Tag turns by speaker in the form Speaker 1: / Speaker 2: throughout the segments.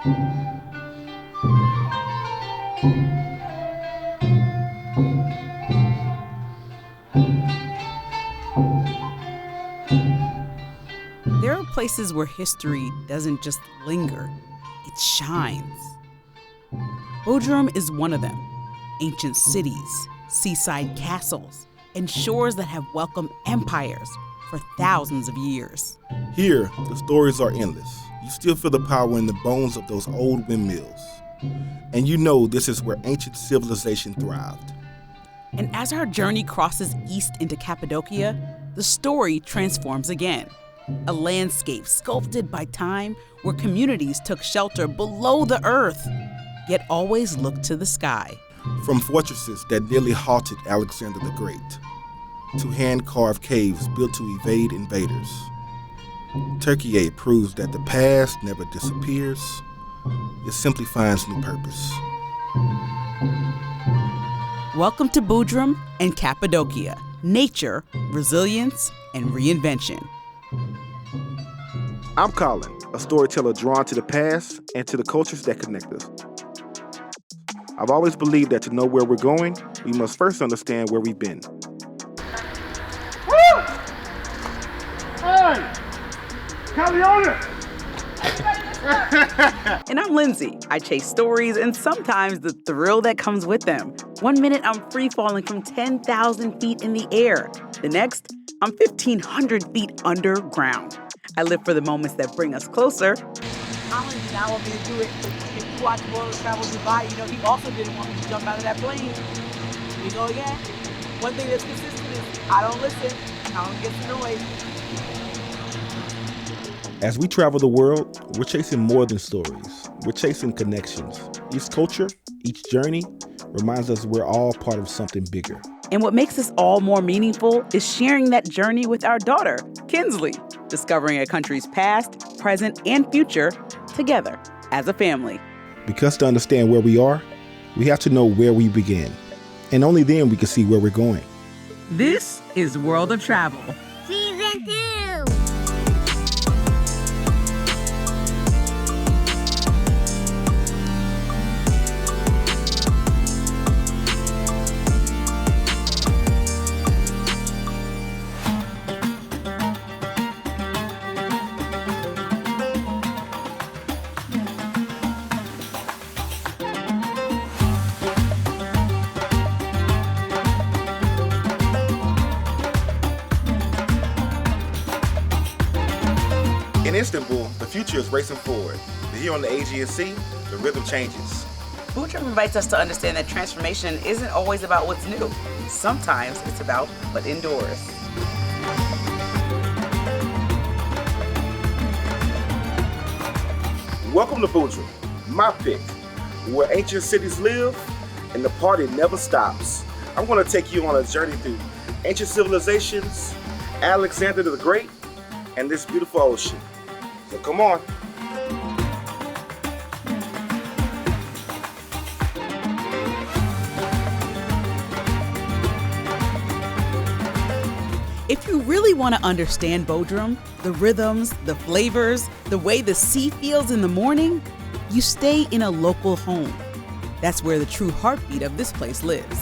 Speaker 1: There are places where history doesn't just linger, it shines. Bodrum is one of them. Ancient cities, seaside castles, and shores that have welcomed empires for thousands of years.
Speaker 2: Here, the stories are endless. You still feel the power in the bones of those old windmills. And you know this is where ancient civilization thrived.
Speaker 1: And as our journey crosses east into Cappadocia, the story transforms again. A landscape sculpted by time where communities took shelter below the earth, yet always looked to the sky.
Speaker 2: From fortresses that nearly halted Alexander the Great, to hand-carved caves built to evade invaders, Turkey proves that the past never disappears, it simply finds new purpose.
Speaker 1: Welcome to Bodrum and Cappadocia, nature, resilience, and reinvention.
Speaker 2: I'm Kolyn, a storyteller drawn to the past and to the cultures that connect us. I've always believed that to know where we're going, we must first understand where we've been.
Speaker 3: Woo! Hey! Caliona!
Speaker 1: And I'm Lindsey. I chase stories and sometimes the thrill that comes with them. 1 minute, I'm free falling from 10,000 feet in the air. The next, I'm 1,500 feet underground. I live for the moments that bring us closer.
Speaker 4: Colin did not want me to do it. If you watch World Travel Dubai, you know he also didn't want me to jump out of that plane. You know again, one thing that's consistent is I don't listen, Colin gets annoyed.
Speaker 2: As we travel the world, we're chasing more than stories. We're chasing connections. Each culture, each journey reminds us we're all part of something bigger.
Speaker 1: And what makes this all more meaningful is sharing that journey with our daughter, Kynsley, discovering a country's past, present, and future together as a family.
Speaker 2: Because to understand where we are, we have to know where we began. And only then we can see where we're going.
Speaker 1: This is World of Travel.
Speaker 5: Season 2.
Speaker 2: In Istanbul, the future is racing forward. But here on the Aegean Sea, the rhythm changes.
Speaker 1: Bodrum invites us to understand that transformation isn't always about what's new. Sometimes it's about what endures.
Speaker 2: Welcome to Bodrum, my pick, where ancient cities live and the party never stops. I'm going to take you on a journey through ancient civilizations, Alexander the Great, and this beautiful ocean. So come on.
Speaker 1: If you really want to understand Bodrum, the rhythms, the flavors, the way the sea feels in the morning, you stay in a local home. That's where the true heartbeat of this place lives.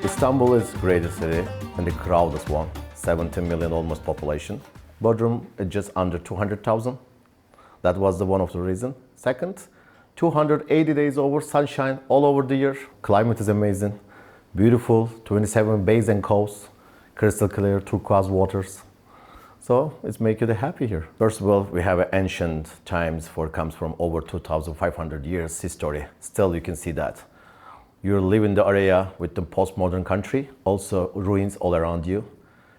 Speaker 6: Istanbul is the greatest city and the crowded one, 17 million almost population. Bodrum is just under 200,000. That was one of the reasons. Second, 280 days over sunshine all over the year. Climate is amazing, beautiful, 27 bays and coasts, crystal clear turquoise waters. So it's make you happy here. First of all, we have ancient times comes from over 2,500 years history. Still you can see that. You live in the area with the postmodern country, also ruins all around you.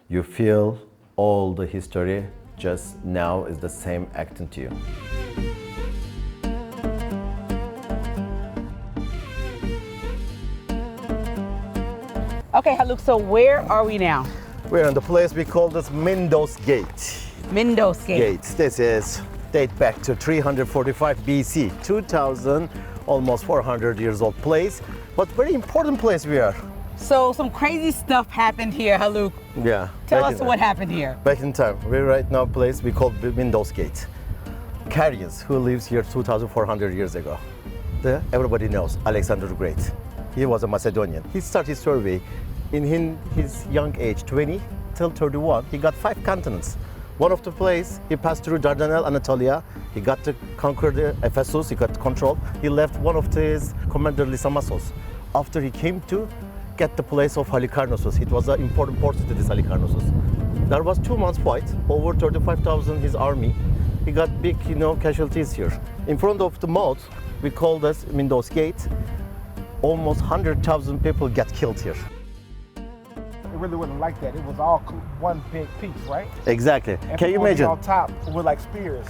Speaker 6: You feel all the history just now is the same acting to you.
Speaker 1: Okay, Haluk, so where are we now?
Speaker 6: We're in the place we call this Myndos Gate.
Speaker 1: Myndos Gate.
Speaker 6: This is date back to 345 BC, 2,000 almost 400 years old place, but very important place we are.
Speaker 4: So some crazy stuff happened here, Haluk.
Speaker 6: Yeah.
Speaker 4: Tell
Speaker 6: back
Speaker 4: us
Speaker 6: in
Speaker 4: what
Speaker 6: time.
Speaker 4: happened here.
Speaker 6: Back in time, we're right now place we call Myndos Gate. Carians, who lives here 2,400 years ago. Everybody knows Alexander the Great. He was a Macedonian. He started his survey in his young age, 20 till 31. He got 5 continents. One of the place, he passed through Dardanelles, Anatolia. He got to conquer the Ephesus, he got control. He left one of his commander Lysimachos. After he came to get the place of Halicarnassus. It was an important port city, this Halicarnassus. There was 2 months fight, over 35,000 his army. He got big, casualties here. In front of the moat, we call this Myndos Gate. Almost 100,000 people get killed here.
Speaker 3: It really wasn't like that. It was all one big piece, right?
Speaker 6: Exactly.
Speaker 3: And
Speaker 6: Can you
Speaker 3: people
Speaker 6: imagine?
Speaker 3: On top with like spears.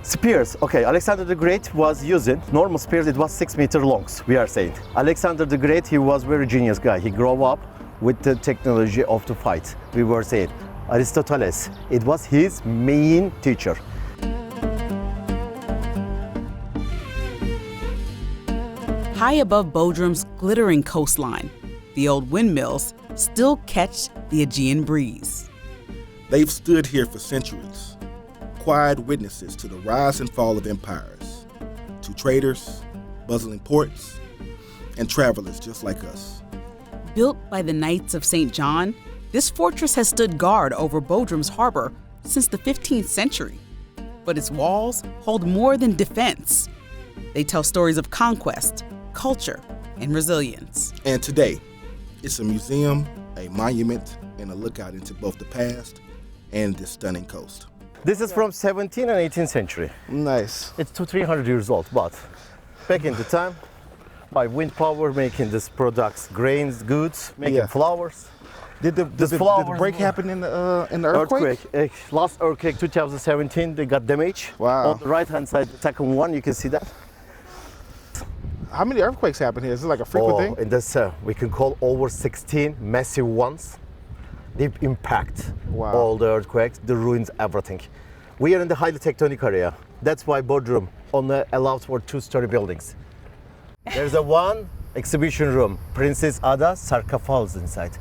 Speaker 6: Spears. Okay, Alexander the Great was using normal spears. It was 6 meters long. We are saying Alexander the Great. He was very genius guy. He grew up with the technology of the fight. We were saying Aristoteles. It was his main teacher.
Speaker 1: High above Bodrum's glittering coastline, the old windmills still catch the Aegean breeze.
Speaker 2: They've stood here for centuries, quiet witnesses to the rise and fall of empires, to traders, bustling ports, and travelers just like us.
Speaker 1: Built by the Knights of St. John, this fortress has stood guard over Bodrum's harbor since the 15th century. But its walls hold more than defense. They tell stories of conquest, culture, and resilience.
Speaker 2: And today, it's a museum, a monument, and a lookout into both the past and this stunning coast.
Speaker 6: This is from 17th and 18th century.
Speaker 2: Nice.
Speaker 6: It's 300 years old, but back in the time, by wind power, making these products, grains, goods, making flowers.
Speaker 2: Did the break happen in the earthquake?
Speaker 6: Last earthquake, 2017, they got damage.
Speaker 2: Wow.
Speaker 6: On the right-hand side, the second one, you can see that.
Speaker 2: How many earthquakes happen here? Is it like a frequent thing?
Speaker 6: In this, we can call over 16 massive ones. Deep impact, all the earthquakes, the ruins, everything. We are in the highly tectonic area. That's why Bodrum only allows for 2-story buildings. There's a one exhibition room, Princess Ada sarcophagus inside.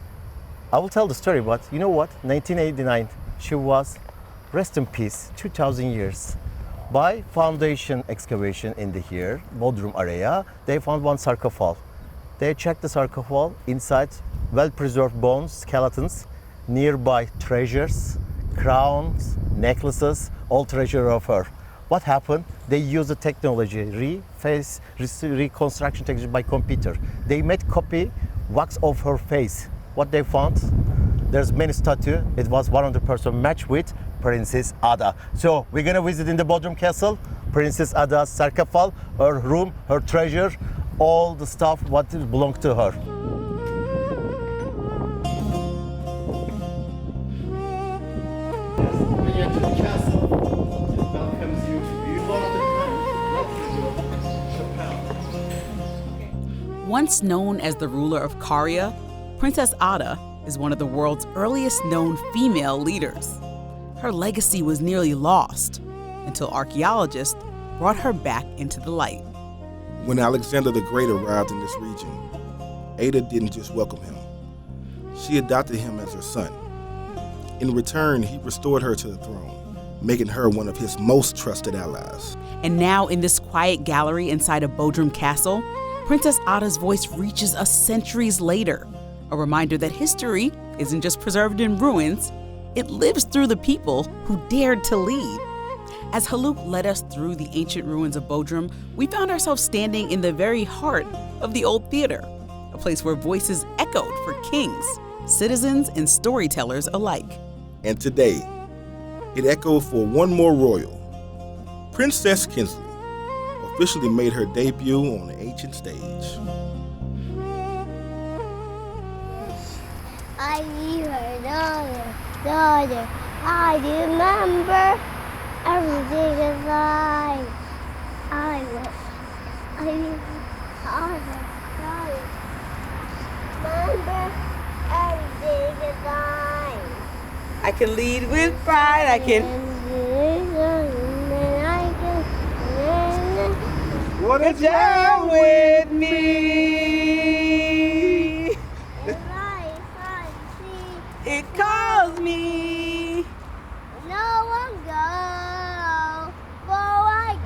Speaker 6: I will tell the story, but you know what? 1989, she was, rest in peace, 2,000 years. By foundation excavation in the here, Bodrum area, they found one sarcophagus. They checked the sarcophagus inside, well-preserved bones, skeletons, nearby treasures, crowns, necklaces, all treasure of her. What happened? They used the technology, reconstruction technology by computer. They made copy wax of her face. What they found? There's many statue. It was 100% match with Princess Ada. So we're gonna visit in the Bodrum Castle, Princess Ada's sarcophagus, her room, her treasure, all the stuff what belonged to her.
Speaker 1: Once known as the ruler of Caria, Princess Ada is one of the world's earliest known female leaders. Her legacy was nearly lost until archaeologists brought her back into the light.
Speaker 2: When Alexander the Great arrived in this region, Ada didn't just welcome him. She adopted him as her son. In return, he restored her to the throne, making her one of his most trusted allies.
Speaker 1: And now in this quiet gallery inside of Bodrum Castle, Princess Ada's voice reaches us centuries later, a reminder that history isn't just preserved in ruins, it lives through the people who dared to lead. As Haluk led us through the ancient ruins of Bodrum, we found ourselves standing in the very heart of the old theater, a place where voices echoed for kings, citizens, and storytellers alike.
Speaker 2: And today, it echoed for one more royal. Princess Kynsley officially made her debut on the ancient stage.
Speaker 5: I need her daughter. I remember everything is fine. I remember everything is fine.
Speaker 4: I can lead with pride. I can.
Speaker 3: What
Speaker 4: Good
Speaker 3: is
Speaker 4: job.
Speaker 1: with me. It calls me.
Speaker 5: No one go, for I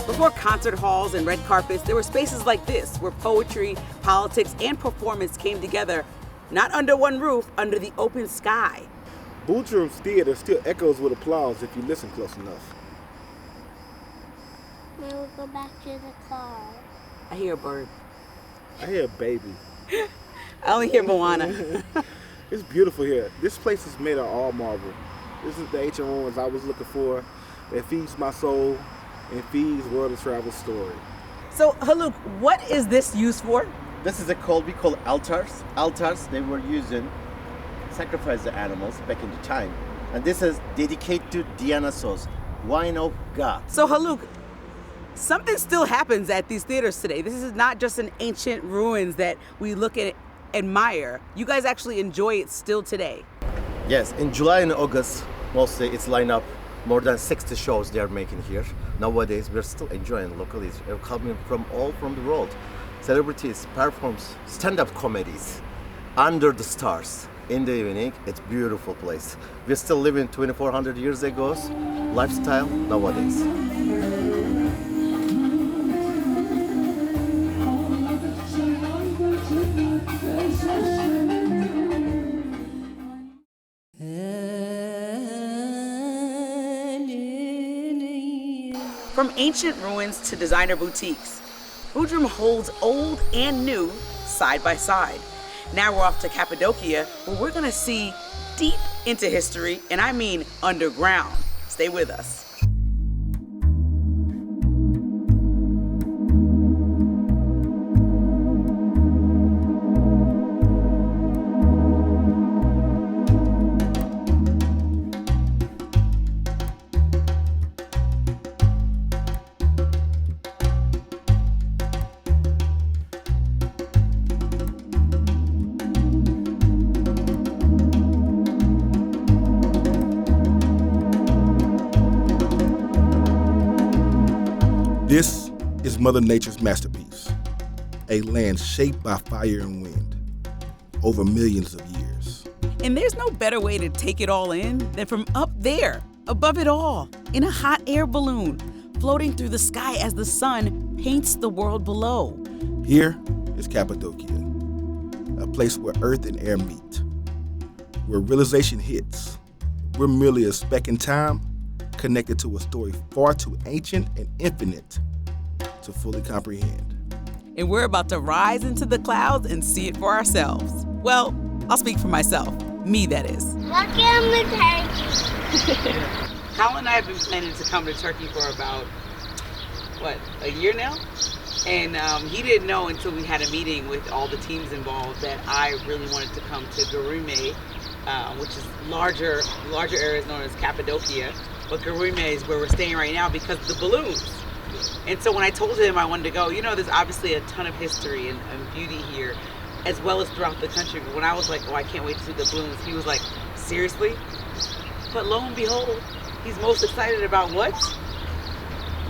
Speaker 1: Before concert halls and red carpets, there were spaces like this where poetry, politics, and performance came together, not under one roof, under the open sky.
Speaker 2: Bodrum's theater still echoes with applause if you listen close enough.
Speaker 5: Now we'll go back to the car.
Speaker 1: I hear a bird.
Speaker 2: I hear a baby.
Speaker 1: I only hear Moana.
Speaker 2: It's beautiful here. This place is made of all marble. This is the ancient ruins I was looking for. It feeds my soul and feeds World of Travel story.
Speaker 1: So, Haluk, what is this used for?
Speaker 6: This is we call altars. Altars they were using sacrifice the animals back in the time. And this is dedicated to Dionysus, wine of God.
Speaker 1: So, Haluk, something still happens at these theaters today. This is not just an ancient ruins that we look at, admire. You guys actually enjoy it still today.
Speaker 6: Yes, in July and August, mostly it's lined up more than 60 shows they are making here. Nowadays, we're still enjoying locally. They're coming from all from the world. Celebrities performs stand-up comedies under the stars in the evening. It's a beautiful place. We're still living 2,400 years ago's lifestyle nowadays.
Speaker 1: From ancient ruins to designer boutiques, Bodrum holds old and new side by side. Now we're off to Cappadocia, where we're gonna see deep into history, and I mean underground. Stay with us.
Speaker 2: This is Mother Nature's masterpiece, a land shaped by fire and wind over millions of years.
Speaker 1: And there's no better way to take it all in than from up there, above it all, in a hot air balloon, floating through the sky as the sun paints the world below.
Speaker 2: Here is Cappadocia, a place where earth and air meet, where realization hits. We're merely a speck in time, connected to a story far too ancient and infinite to fully comprehend.
Speaker 1: And we're about to rise into the clouds and see it for ourselves. Well, I'll speak for myself. Me, that is.
Speaker 5: Look at the turkey.
Speaker 1: Colin and I have been planning to come to Turkey for about, a year now? And he didn't know until we had a meeting with all the teams involved that I really wanted to come to Göreme, which is larger areas known as Cappadocia. But Göreme is where we're staying right now because of the balloons. And so when I told him I wanted to go, there's obviously a ton of history and beauty here, as well as throughout the country. But when I was like, oh, I can't wait to see the balloons, he was like, seriously? But lo and behold, he's most excited about what?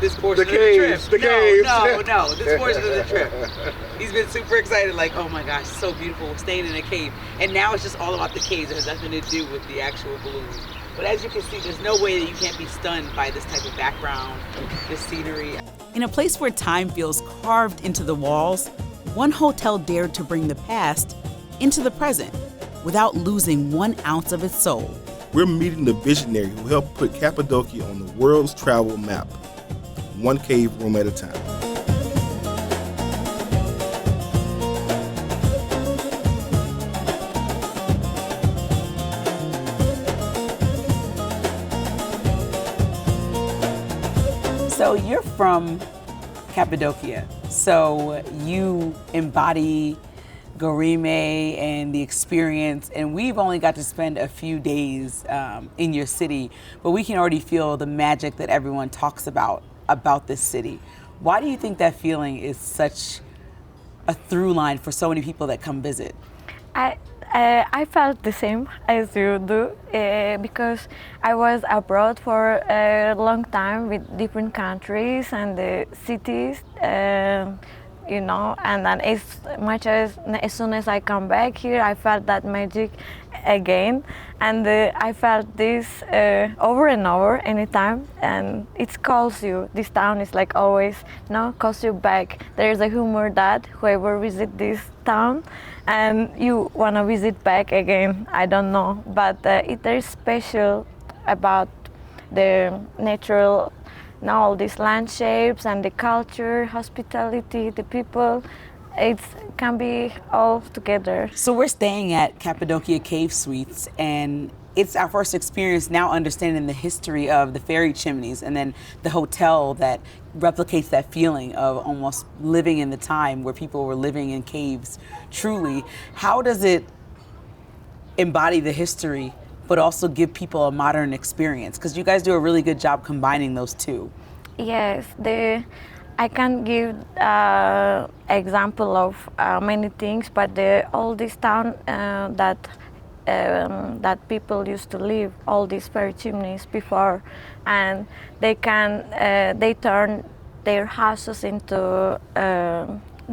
Speaker 1: This portion of the trip. No, this portion of the trip. He's been super excited, like, oh my gosh, it's so beautiful. We're staying in a cave. And now it's just all about the caves. It has nothing to do with the actual balloons. But as you can see, there's no way that you can't be stunned by this type of background, this scenery. In a place where time feels carved into the walls, one hotel dared to bring the past into the present without losing 1 ounce of its soul.
Speaker 2: We're meeting the visionary who helped put Cappadocia on the world's travel map, one cave room at a time.
Speaker 1: So you're from Cappadocia, so you embody Göreme and the experience, and we've only got to spend a few days in your city, but we can already feel the magic that everyone talks about this city. Why do you think that feeling is such a through line for so many people that come visit?
Speaker 7: I felt the same as you do because I was abroad for a long time with different countries and cities, you know, and then as soon as I come back here, I felt that magic again, and I felt this over and over anytime, and it calls you. This town is like always, you know, calls you back. There's a humor that whoever visit this town and you want to visit back again. I don't know, but there's special about the natural, you know, all these landscapes and the culture, hospitality, the people. It can be all together.
Speaker 1: So we're staying at Cappadocia Cave Suites, and it's our first experience now understanding the history of the fairy chimneys and then the hotel that replicates that feeling of almost living in the time where people were living in caves truly. How does it embody the history but also give people a modern experience? Because you guys do a really good job combining those two.
Speaker 7: Yes, I can give example of many things, but all this town that people used to live, all these fairy chimneys before, and they turn their houses into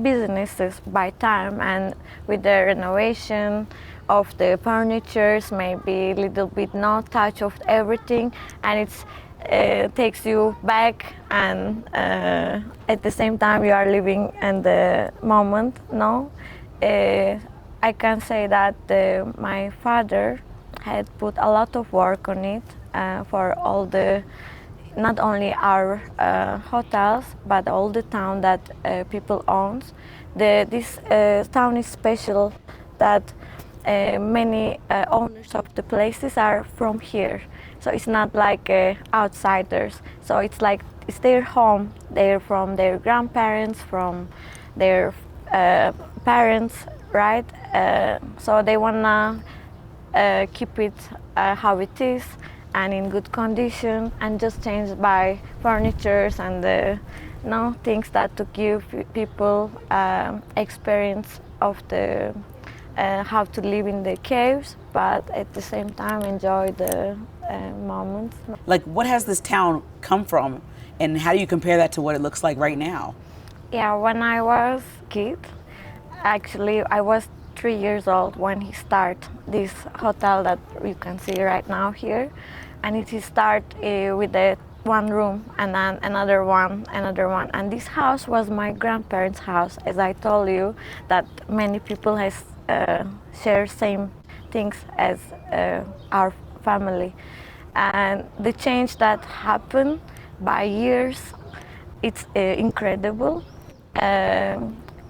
Speaker 7: businesses by time, and with the renovation of the furnitures, maybe a little bit no touch of everything, and takes you back, and at the same time you are living in the moment. No, I can say that my father had put a lot of work on it for all the, not only our hotels, but all the town that people owns. This town is special that many owners of the places are from here. So it's not like outsiders. So it's like it's their home. They're from their grandparents, from their parents, right? So they wanna keep it how it is and in good condition, and just change by furnitures and things that to give people experience of the how to live in the caves, but at the same time enjoy the moments.
Speaker 1: Like, what has this town come from, and how do you compare that to what it looks like right now?
Speaker 7: Yeah, when I was a kid, actually I was 3 years old when he started this hotel that you can see right now here, and it started with the one room and then another one, and this house was my grandparents' house. As I told you, that many people has share same things as our family, and the change that happened by years, it's incredible.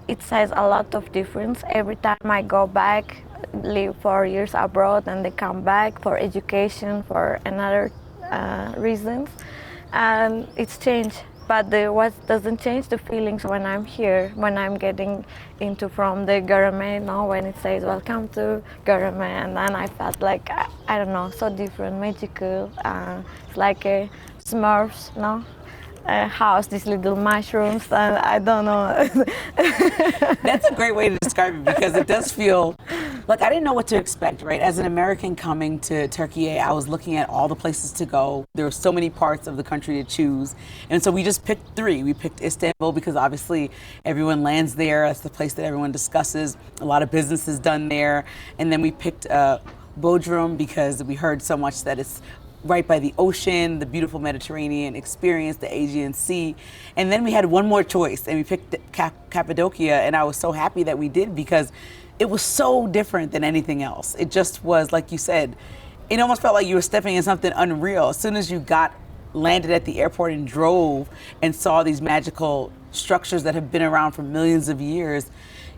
Speaker 7: It says a lot of difference. Every time I go back, live 4 years abroad, and they come back for education, for another reasons, and it's changed. But what doesn't change the feelings when I'm here, when I'm getting into from the Garame, when it says welcome to Garame, and then I felt like, I don't know, so different, magical. It's like a Smurfs, house, these little mushrooms, and I don't know.
Speaker 1: That's a great way to describe it, because it does feel like I didn't know what to expect, right? As an American coming to Turkey, I was looking at all the places to go. There were so many parts of the country to choose. And so we just picked 3. We picked Istanbul because obviously everyone lands there. That's the place that everyone discusses. A lot of business is done there. And then we picked Bodrum because we heard so much that it's right by the ocean, the beautiful Mediterranean experience, the Aegean Sea. And then we had one more choice, and we picked Cappadocia, and I was so happy that we did, because it was so different than anything else. It just was, like you said, it almost felt like you were stepping in something unreal. As soon as you landed at the airport and drove and saw these magical structures that have been around for millions of years,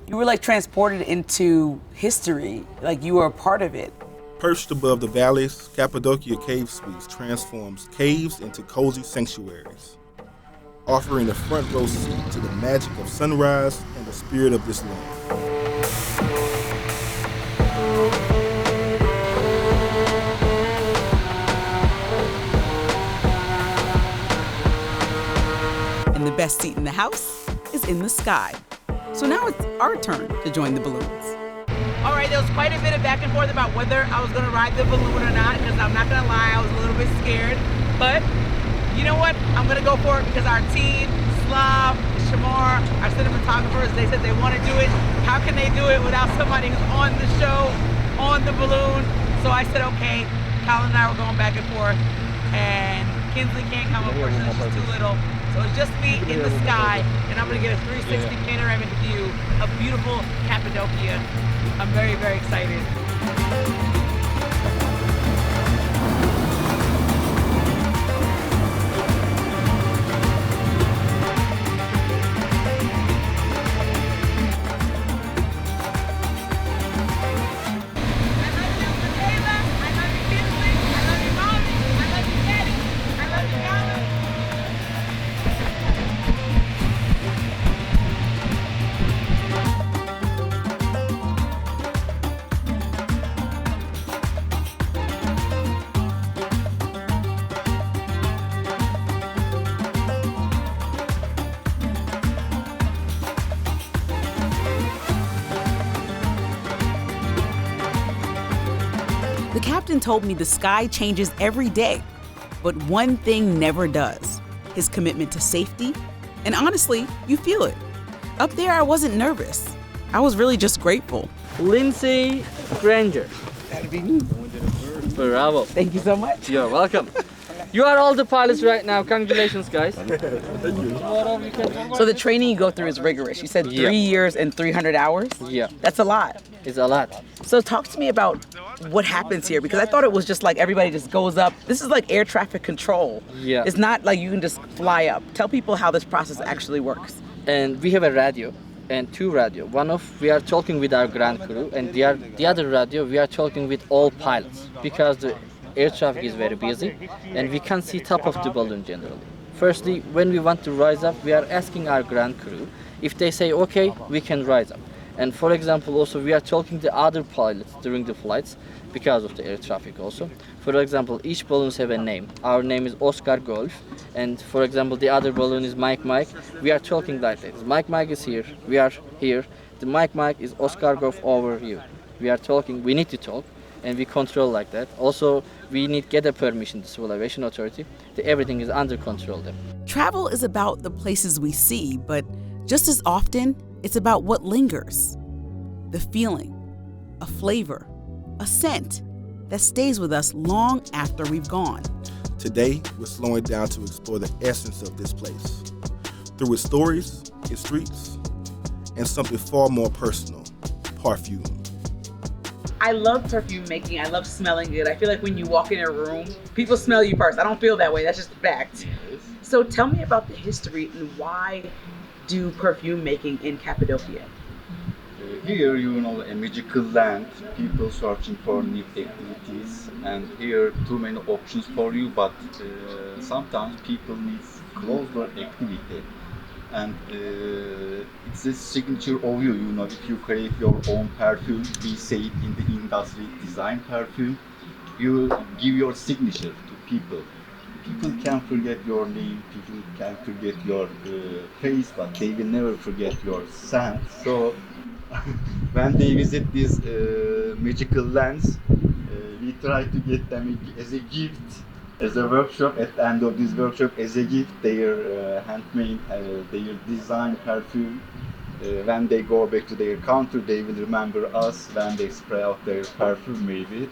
Speaker 1: you were like transported into history, like you were a part of it.
Speaker 2: Perched above the valleys, Cappadocia Cave Suites transforms caves into cozy sanctuaries, offering a front row seat to the magic of sunrise and the spirit of this land.
Speaker 1: And the best seat in the house is in the sky. So now it's our turn to join the balloons.
Speaker 4: All right, there was quite a bit of back and forth about whether I was gonna ride the balloon or not, because I'm not gonna lie, I was a little bit scared. But you know what? I'm gonna go for it because our team, Slav, Shamar, our cinematographers, they said they wanna do it. How can they do it without somebody who's on the show, on the balloon? So I said, okay, Kolyn and I were going back and forth, and Kynsley can't come, unfortunately, she's too little. So it's just me in the sky, and I'm gonna get a 360 panoramic view of beautiful Cappadocia. I'm very, very excited.
Speaker 1: The captain told me the sky changes every day, but one thing never does: his commitment to safety. And honestly, you feel it. Up there, I wasn't nervous. I was really just grateful.
Speaker 8: Lindsey Granger.
Speaker 4: That'd be me.
Speaker 8: Bravo.
Speaker 4: Thank you so much.
Speaker 8: You're welcome. You are all the pilots right now. Congratulations, guys.
Speaker 1: So the training you go through is rigorous. You said 3 years and 300 hours?
Speaker 8: Yeah.
Speaker 1: That's a lot.
Speaker 8: It's a lot.
Speaker 1: So talk to me about what happens here, because I thought it was just like everybody just goes up. This is like air traffic control.
Speaker 8: Yeah.
Speaker 1: It's not like you can just fly up. Tell people how this process actually works.
Speaker 8: And we have a radio and two radio. One of we are talking with our ground crew, and the other radio we are talking with all pilots, because the air traffic is very busy and we can't see top of the balloon generally. Firstly, when we want to rise up, we are asking our ground crew. If they say okay, we can rise up. And for example, also we are talking to other pilots during the flights because of the air traffic also. For example, each balloons have a name. Our name is Oscar Golf, and for example, the other balloon is Mike. We are talking like this. Mike is here. We are here. The Mike is Oscar Golf over you. We are talking. We need to talk, and we control like that. Also, we need get a permission to Civil Aviation Authority. Everything is under control there.
Speaker 1: Travel is about the places we see, but just as often, it's about what lingers. The feeling, a flavor, a scent that stays with us long after we've gone.
Speaker 2: Today, we're slowing down to explore the essence of this place through its stories, its streets, and something far more personal: perfume.
Speaker 4: I love perfume making. I love smelling good. I feel like when you walk in a room, people smell you first. I don't feel that way. That's just a fact. So tell me about the history and why do perfume making in Cappadocia?
Speaker 9: Here, you know, a magical land, people searching for new activities, and here too many options for you, but sometimes people need closer activity, and it's a signature of you, you know, if you create your own perfume, we say it in the industry, design perfume, you give your signature to people. People can forget your name, people can forget your face, but they will never forget your scent. So when they visit these magical lands, we try to get them as a gift, as a workshop. At the end of this workshop, as a gift, their handmade, their design perfume. When they go back to their country, they will remember us. When they spray out their perfume, maybe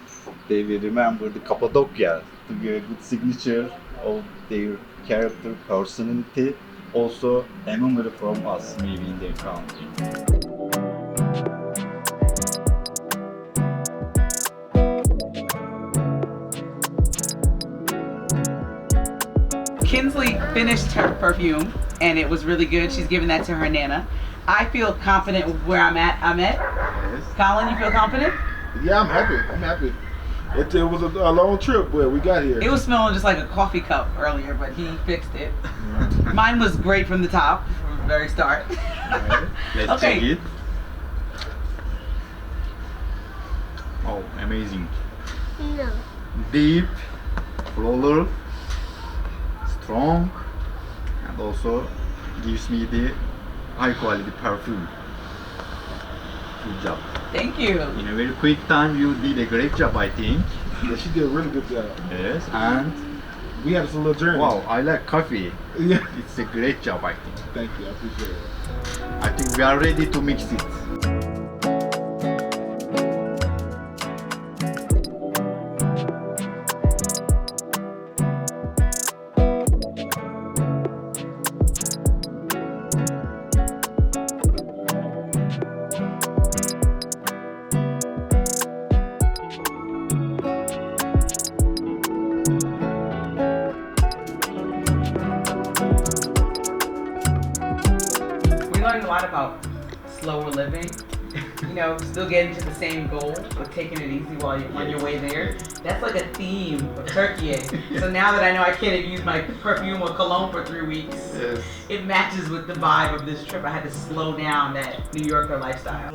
Speaker 9: they will remember the Cappadocia to be a good signature of their character, personality. Also, a memory from us, maybe in their country.
Speaker 4: Kynsley finished her perfume and it was really good. She's giving that to her Nana. I feel confident with where I'm at.
Speaker 2: Yes.
Speaker 4: Kolyn, you feel confident?
Speaker 2: Yeah, I'm happy. It was a long trip, but we got here.
Speaker 4: It was smelling just like a coffee cup earlier, but he fixed it. Mine was great from the top, from the very start.
Speaker 9: Right. Let's
Speaker 4: Okay.
Speaker 9: check it. Oh, amazing.
Speaker 5: No.
Speaker 9: Deep, floral, strong, and also gives me the high quality perfume. Good job.
Speaker 4: Thank you.
Speaker 9: In a very quick time, you did a great job, I think.
Speaker 2: Yeah, she did a really good job.
Speaker 9: Yes, and
Speaker 2: We had a little journey.
Speaker 9: wow, I like coffee.
Speaker 2: Yeah.
Speaker 9: It's a great job, I think.
Speaker 2: Thank you, I appreciate it.
Speaker 9: I think we are ready to mix it.
Speaker 4: We learned a lot about slower living. You know, still getting to the same goal, but taking it easy while you're on your way there. That's like a theme of Turkey. So now that I know I can't use my perfume or cologne for 3 weeks,
Speaker 9: Yes.
Speaker 4: it matches with the vibe of this trip. I had to slow down that New Yorker lifestyle.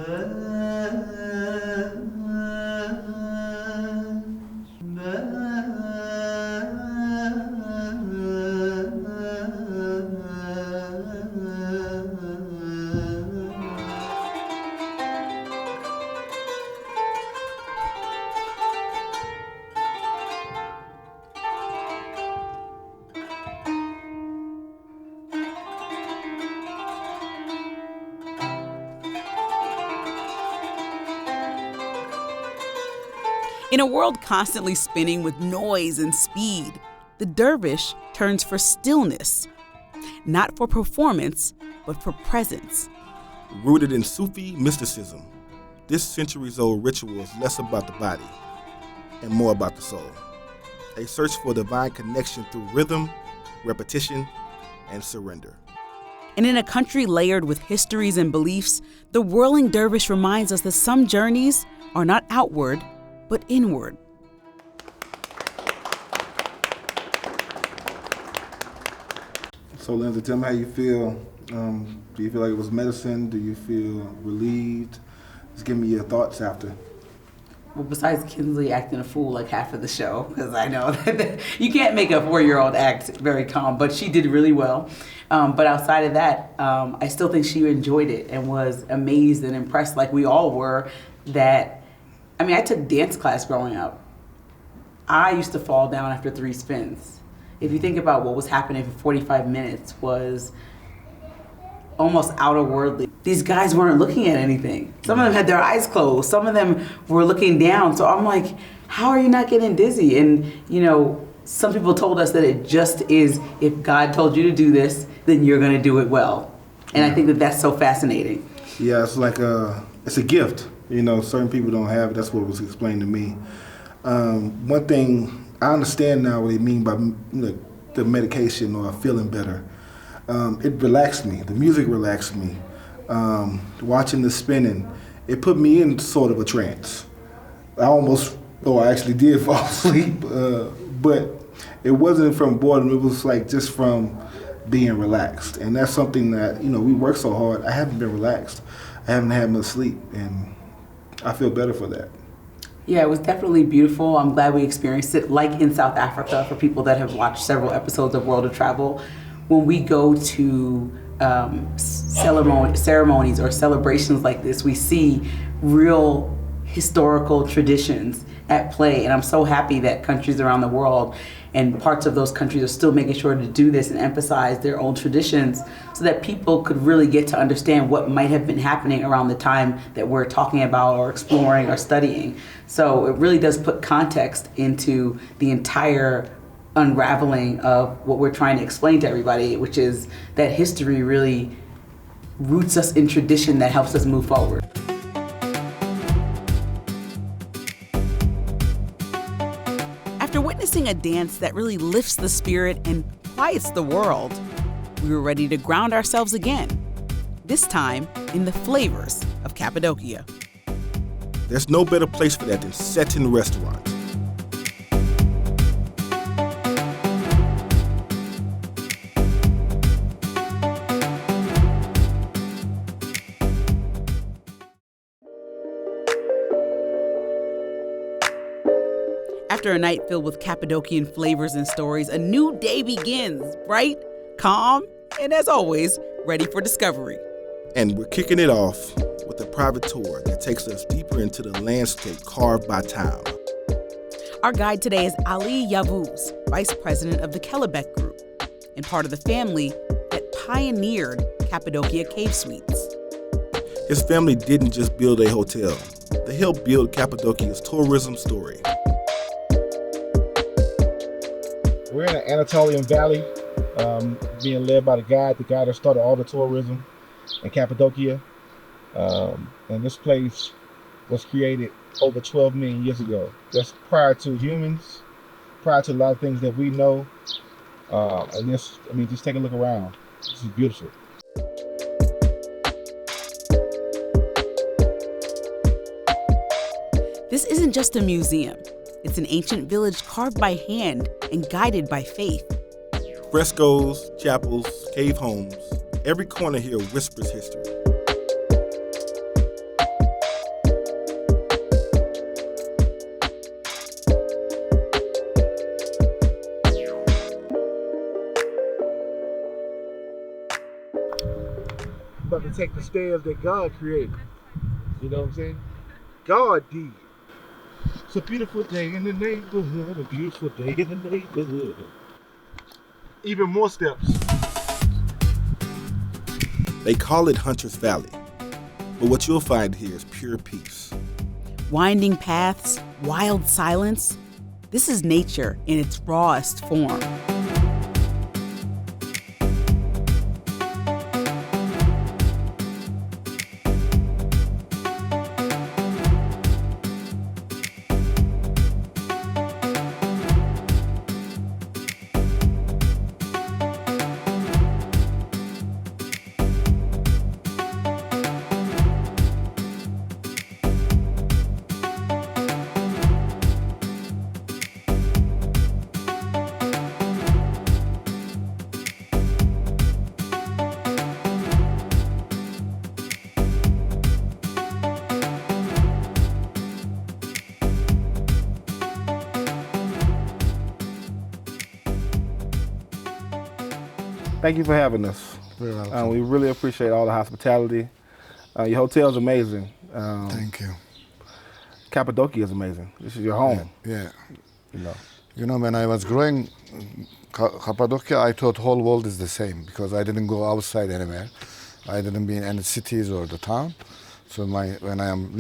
Speaker 1: In a world constantly spinning with noise and speed, the dervish turns for stillness, not for performance, but for presence.
Speaker 2: Rooted in Sufi mysticism, this centuries-old ritual is less about the body and more about the soul. A search for divine connection through rhythm, repetition, and surrender.
Speaker 1: And in a country layered with histories and beliefs, the whirling dervish reminds us that some journeys are not outward, but inward.
Speaker 2: So Lindsey, tell me how you feel. Do you feel like it was medicine? Do you feel relieved? Just give me your thoughts after.
Speaker 4: Well, besides Kynsley acting a fool like half of the show, because I know that you can't make a 4-year-old act very calm, but she did really well. But outside of that, I still think she enjoyed it and was amazed and impressed, like we all were, that, I mean, I took dance class growing up. I used to fall down after 3 spins. If you think about what was happening for 45 minutes was almost outer-worldly. These guys weren't looking at anything. Some of them had their eyes closed. Some of them were looking down. So I'm like, how are you not getting dizzy? And, you know, some people told us that it just is, if God told you to do this, then you're going to do it well. And I think that that's so fascinating.
Speaker 2: Yeah, it's like it's a gift. You know, certain people don't have it. That's what was explained to me. One thing, I understand now what they mean by the medication or feeling better. It relaxed me. The music relaxed me. Watching the spinning, it put me in sort of a trance. I actually did fall asleep, but it wasn't from boredom. It was like just from being relaxed. And that's something that, you know, we work so hard. I haven't been relaxed. I haven't had much sleep, and I feel better for that.
Speaker 4: Yeah, it was definitely beautiful. I'm glad we experienced it, like in South Africa, for people that have watched several episodes of World of Travel. When we go to ceremonies or celebrations like this, we see real historical traditions at play. And I'm so happy that countries around the world and parts of those countries are still making sure to do this and emphasize their own traditions so that people could really get to understand what might have been happening around the time that we're talking about or exploring or studying. So it really does put context into the entire unraveling of what we're trying to explain to everybody, which is that history really roots us in tradition that helps us move forward.
Speaker 1: After witnessing a dance that really lifts the spirit and quiets the world, we were ready to ground ourselves again, this time in the flavors of Cappadocia.
Speaker 2: There's no better place for that than Seton Restaurant.
Speaker 1: After a night filled with Cappadocian flavors and stories, a new day begins, bright, calm, and as always, ready for discovery.
Speaker 2: And we're kicking it off with a private tour that takes us deeper into the landscape carved by time.
Speaker 1: Our guide today is Ali Yavuz, Vice President of the Kelebek-Group, and part of the family that pioneered Cappadocia Cave Suites.
Speaker 2: His family didn't just build a hotel. They helped build Cappadocia's tourism story.
Speaker 3: We're in the Anatolian Valley, being led by the guy that started all the tourism in Cappadocia. And this place was created over 12 million years ago. That's prior to humans, prior to a lot of things that we know. And just take a look around. This is beautiful.
Speaker 1: This isn't just a museum. It's an ancient village carved by hand and guided by faith.
Speaker 2: Frescoes, chapels, cave homes. Every corner here whispers history.
Speaker 3: About to take the stairs that God created. You know what I'm saying? God did. It's a beautiful day in the neighborhood, a beautiful day in the neighborhood. Even more steps.
Speaker 2: They call it Hunter's Valley, but what you'll find here is pure peace.
Speaker 1: Winding paths, wild silence. This is nature in its rawest form.
Speaker 3: Thank you for having us.
Speaker 10: Very welcome.
Speaker 3: We really appreciate all the hospitality. Your hotel is amazing.
Speaker 10: Thank you.
Speaker 3: Cappadocia is amazing. This is your home.
Speaker 10: Yeah.
Speaker 3: You know.
Speaker 10: When I was growing Cappadocia, I thought whole world is the same because I didn't go outside anywhere. I didn't be in any cities or the town. So when I am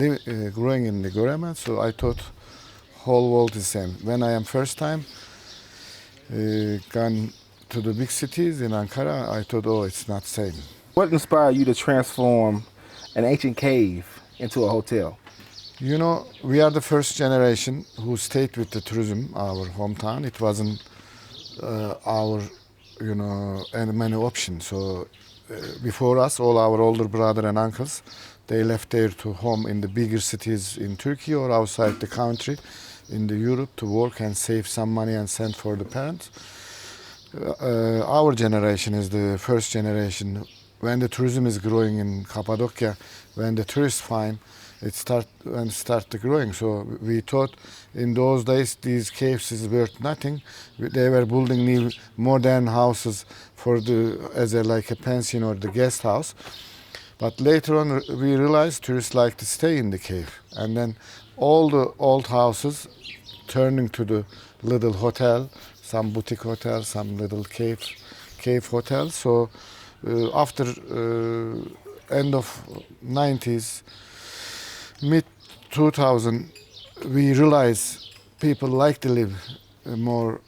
Speaker 10: growing in the Gorema, so I thought whole world is the same. When I am first time gone to the big cities in Ankara, I thought, it's not same.
Speaker 3: What inspired you to transform an ancient cave into a hotel?
Speaker 10: We are the first generation who stayed with the tourism, our hometown. It wasn't our, and many options. So before us, all our older brother and uncles, they left there to home in the bigger cities in Turkey or outside the country in the Europe to work and save some money and send for the parents. Our generation is the first generation. When the tourism is growing in Cappadocia, when the tourists find it start growing. So we thought in those days these caves is worth nothing. They were building new modern houses as like a pension or the guest house. But later on we realized tourists like to stay in the cave, and then all the old houses turning to the little hotel. Some boutique hotels, some little cave hotels. So after end of 90s, mid 2000, we realized people like to live in more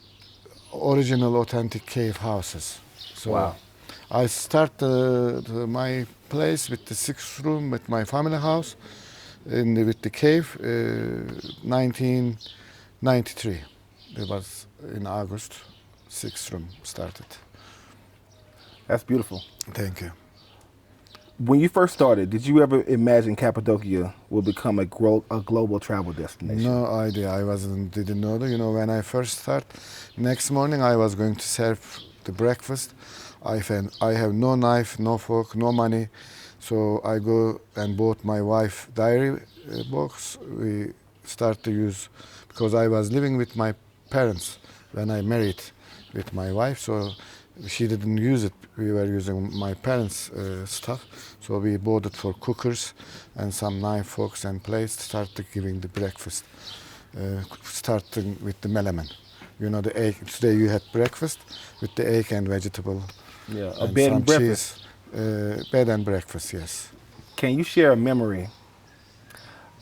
Speaker 10: original, authentic cave houses. So
Speaker 3: wow.
Speaker 10: I started my place with the 6th room with my family house with the cave 1993. It was in August, 6th room started.
Speaker 3: That's beautiful.
Speaker 10: Thank you.
Speaker 3: When you first started, did you ever imagine Cappadocia will become a global travel destination?
Speaker 10: No idea. Didn't know that. When I first start, next morning I was going to serve the breakfast. I have no knife, no fork, no money. So I go and bought my wife diary box. We start to use, because I was living with my parents when I married with my wife. So she didn't use it. We were using my parents' stuff, so we bought it for cookers and some knife, forks, and plates. Started giving the breakfast, starting with the melamen. You know, the egg. Today you had breakfast with the egg and vegetable.
Speaker 3: Yeah, a
Speaker 10: and
Speaker 3: bed
Speaker 10: some
Speaker 3: and breakfast.
Speaker 10: Cheese. Bed and breakfast, yes.
Speaker 3: Can you share a memory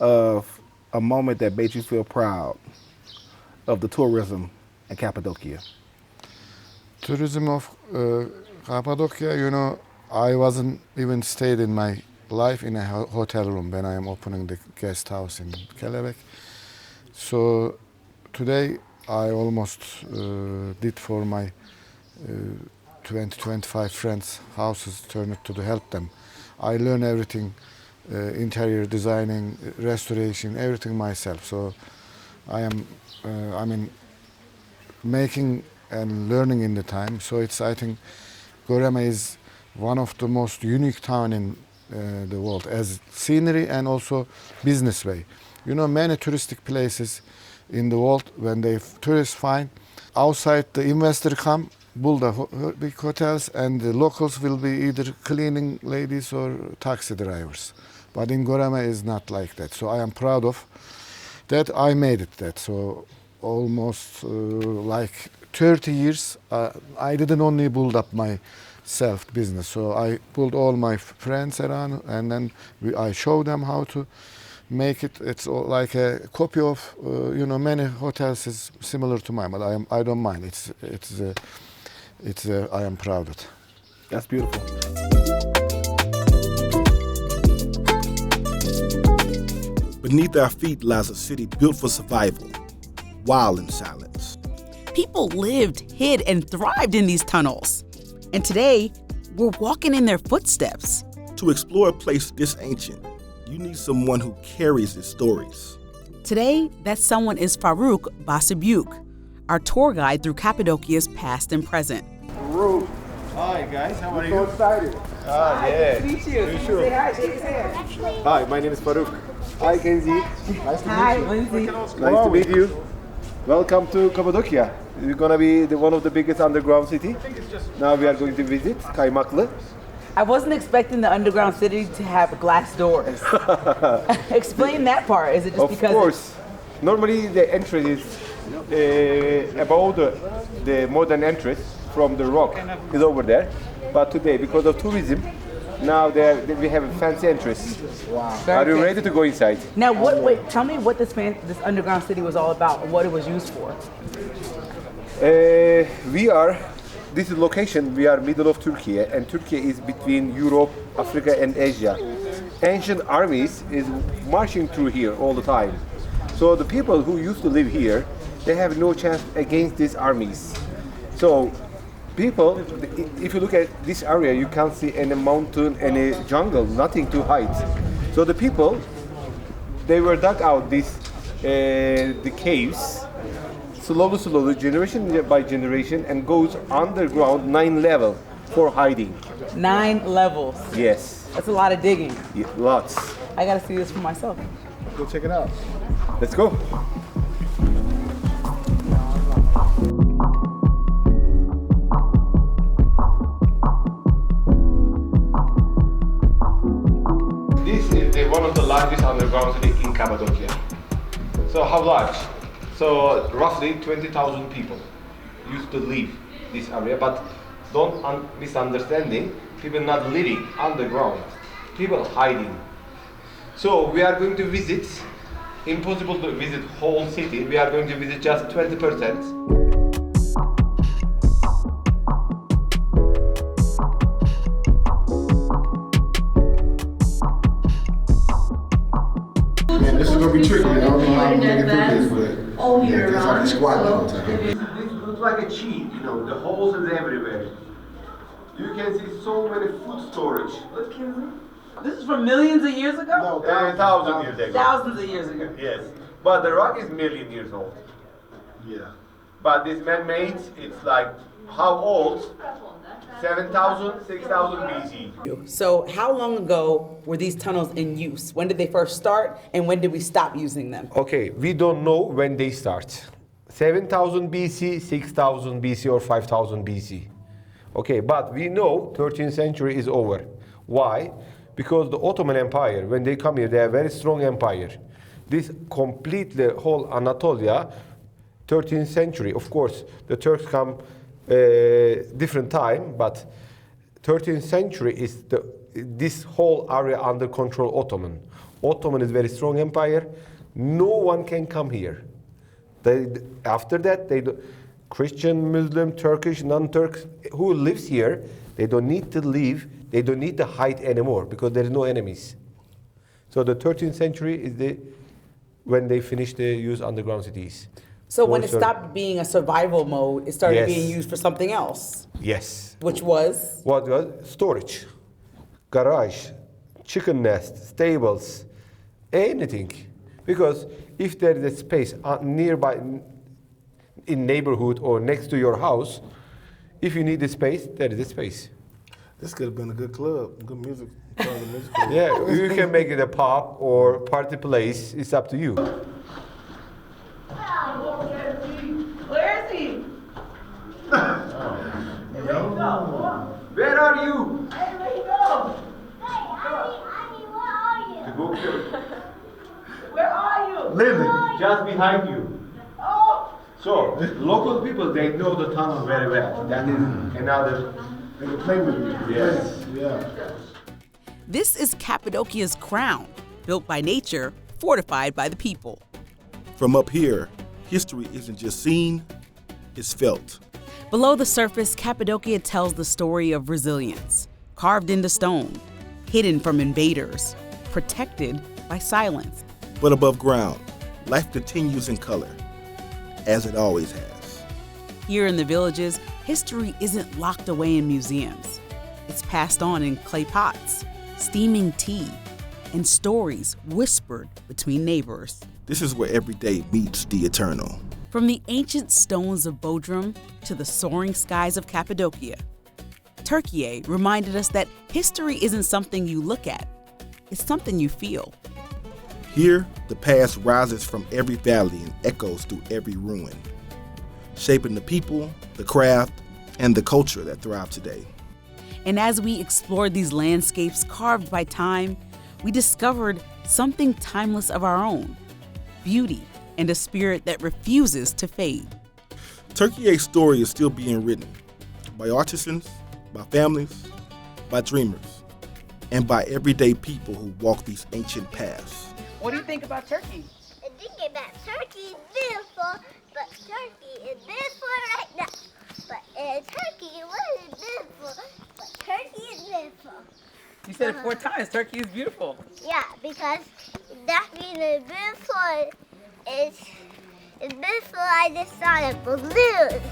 Speaker 3: of a moment that made you feel proud of the tourism in Cappadocia?
Speaker 10: Tourism of Cappadocia, you know, I wasn't even stayed in my life in a hotel room when I am opening the guest house in Kelebek. So today I almost did for my 20-25 friends houses, turn it to help them. I learn everything, interior designing, restoration, everything myself. So I am, making and learning in the time. So it's, I think, Göreme is one of the most unique town in the world as scenery and also business way. You know, many touristic places in the world, when they tourists find outside, the investor come, build the big hotels, and the locals will be either cleaning ladies or taxi drivers. But in Göreme is not like that. So I am proud of that. I made it that. So almost like 30 years, I didn't only build up my self business. So I pulled all my friends around, and then I show them how to make it. It's like a copy of many hotels is similar to mine, but I don't mind. I am proud of it.
Speaker 3: That's beautiful.
Speaker 2: Beneath our feet lies a city built for survival, wild in silence.
Speaker 1: People lived, hid, and thrived in these tunnels. And today, we're walking in their footsteps.
Speaker 2: To explore a place this ancient, you need someone who carries its stories.
Speaker 1: Today, that someone is Faruk Basibuk, our tour guide through Cappadocia's past and present.
Speaker 3: Faruk. Hi guys, how are you?
Speaker 11: So excited.
Speaker 3: Yeah.
Speaker 4: Nice to meet you. Say hi, shake his hand.
Speaker 11: Hi, my name is Faruk. Hi, Kynsley. Nice to
Speaker 4: Hi,
Speaker 11: meet you.
Speaker 4: Lindsey.
Speaker 11: Nice to meet you. Welcome to Cappadocia. You're gonna be one of the biggest underground city. Now we are going to visit Kaymaklı.
Speaker 4: I wasn't expecting the underground city to have glass doors. Explain that part. Is it just because?
Speaker 11: Of course. Normally the entrance is above the modern entrance from the rock is over there. But today, because of tourism, now we have a fancy entrance.
Speaker 4: Wow.
Speaker 11: Are you ready to go inside?
Speaker 4: Now, tell me what this underground city was all about, and what it was used for.
Speaker 11: This is location, we are middle of Turkey, and Turkey is between Europe, Africa, and Asia. Ancient armies is marching through here all the time. So the people who used to live here, they have no chance against these armies. So people, if you look at this area, you can't see any mountain, any jungle, nothing to hide. So the people, they were dug out the caves, slowly, generation by generation, and goes underground 9 levels for hiding.
Speaker 4: 9 levels.
Speaker 11: Yes.
Speaker 4: That's a lot of digging.
Speaker 11: Yeah, lots.
Speaker 4: I gotta see this for myself.
Speaker 11: Go check it out. Let's go. This is one of the largest underground cities in Cappadocia. So how large? So roughly 20,000 people used to live this area, but don't misunderstanding, people not living underground, people hiding. So we are going to visit, impossible to visit whole city, we are going to visit just 20%.
Speaker 10: Man, this is gonna be tricky. I don't know how I'm gonna get through this, but
Speaker 12: all year
Speaker 10: it's like a
Speaker 12: round.
Speaker 10: squat the whole time.
Speaker 11: This looks like a cheat, the holes is everywhere. You can see so many food storage. Look here.
Speaker 4: This is from millions of years ago?
Speaker 11: No, 1,000 years ago.
Speaker 4: Thousands of years ago.
Speaker 11: Yes, but the rock is million years old.
Speaker 10: Yeah.
Speaker 11: But this man-made, it's like, how old? 7,000, 6,000 BC.
Speaker 4: So how long ago were these tunnels in use? When did they first start, and when did we stop using them?
Speaker 11: Okay, we don't know when they start. 7,000 BC, 6,000 BC, or 5,000 BC. Okay, but we know 13th century is over. Why? Because the Ottoman Empire, when they come here, they are a very strong empire. This completely whole Anatolia, 13th century. Of course, the Turks come different time, but 13th century is this whole area under control Ottoman. Ottoman is very strong empire. No one can come here. After that, Christian, Muslim, Turkish, non-Turks who lives here, they don't need to leave. They don't need to hide anymore because there is no enemies. So the 13th century is when they finished the use underground cities.
Speaker 1: So when it stopped being a survival mode, it started being used for something else.
Speaker 11: Yes.
Speaker 1: Which was?
Speaker 11: What was? Storage, garage, chicken nest, stables, anything. Because if there is a space nearby in neighborhood or next to your house, if you need a space, there is a space.
Speaker 3: This could have been a good club, good music.
Speaker 11: Yeah, you can make it a pub or party place. It's up to you.
Speaker 4: Where is he?
Speaker 11: Where are you?
Speaker 4: Hey, where you go? Where are you?
Speaker 11: Lily, just behind you.
Speaker 4: Oh!
Speaker 11: So, local people, they know the tunnel very well. That is another.
Speaker 3: They can play with you.
Speaker 11: Yes.
Speaker 3: Yeah.
Speaker 1: This is Cappadocia's crown, built by nature, fortified by the people.
Speaker 3: From up here, history isn't just seen, it's felt.
Speaker 1: Below the surface, Cappadocia tells the story of resilience, carved into stone, hidden from invaders, protected by silence.
Speaker 3: But above ground, life continues in color, as it always has.
Speaker 1: Here in the villages, history isn't locked away in museums. It's passed on in clay pots, steaming tea, and stories whispered between neighbors.
Speaker 3: This is where every day meets the eternal.
Speaker 1: From the ancient stones of Bodrum to the soaring skies of Cappadocia, Turkey reminded us that history isn't something you look at, it's something you feel.
Speaker 3: Here, the past rises from every valley and echoes through every ruin, shaping the people, the craft, and the culture that thrive today.
Speaker 1: And as we explored these landscapes carved by time, we discovered something timeless of our own, beauty and a spirit that refuses to fade.
Speaker 3: Turkey's story is still being written by artisans, by families, by dreamers, and by everyday people who walk these ancient paths.
Speaker 4: What do you think about Turkey?
Speaker 5: I think about Turkey is beautiful, but Turkey is beautiful right now. But Turkey wasn't beautiful, but Turkey is beautiful.
Speaker 4: You said it 4 times. Turkey is beautiful.
Speaker 5: Yeah, because that means it's beautiful. It's beautiful. I just saw a balloon.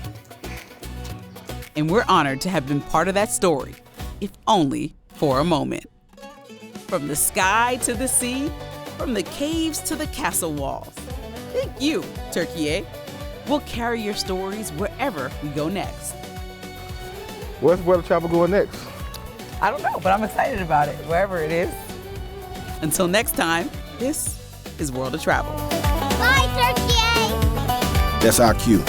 Speaker 1: And we're honored to have been part of that story, if only for a moment. From the sky to the sea, from the caves to the castle walls. Thank you, Turkey. We'll carry your stories wherever we go next.
Speaker 3: Where's World of Travel going next?
Speaker 4: I don't know, but I'm excited about it, wherever it is.
Speaker 1: Until next time, this is World of Travel.
Speaker 5: Bye, Turkey.
Speaker 3: That's our cue.